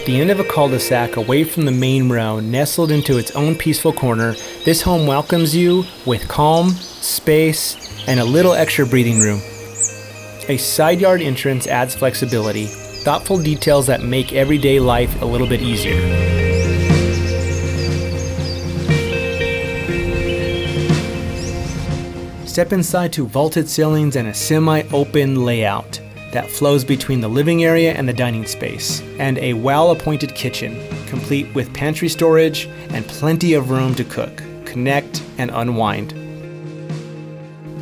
At the end of a cul-de-sac away from the main road, nestled into its own peaceful corner, this home welcomes you with calm, space, and a little extra breathing room. A side yard entrance adds flexibility, thoughtful details that make everyday life a little bit easier. Step inside to vaulted ceilings and a semi-open layout that flows between the living area and the dining space, and a well-appointed kitchen, complete with pantry storage and plenty of room to cook, connect, and unwind.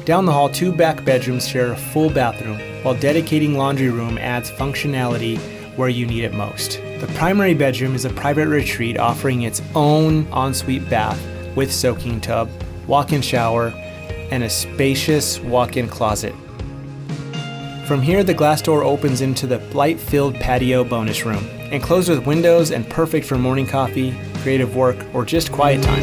Down the hall, 2 back bedrooms share a full bathroom, while dedicating laundry room adds functionality where you need it most. The primary bedroom is a private retreat offering its own ensuite bath with soaking tub, walk-in shower, and a spacious walk-in closet. From here, the glass door opens into the light-filled patio bonus room, enclosed with windows and perfect for morning coffee, creative work, or just quiet time.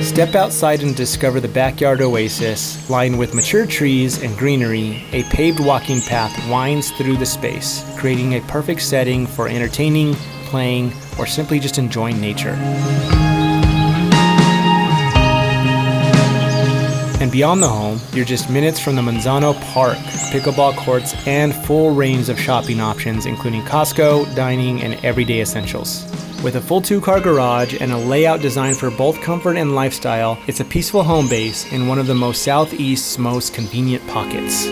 Step outside and discover the backyard oasis, lined with mature trees and greenery. A paved walking path winds through the space, creating a perfect setting for entertaining, playing, or simply just enjoying nature. And beyond the home, you're just minutes from the Manzano Park, pickleball courts, and full range of shopping options, including Costco, dining, and everyday essentials. With a full 2-car garage and a layout designed for both comfort and lifestyle, it's a peaceful home base in one of the Southeast's most convenient pockets.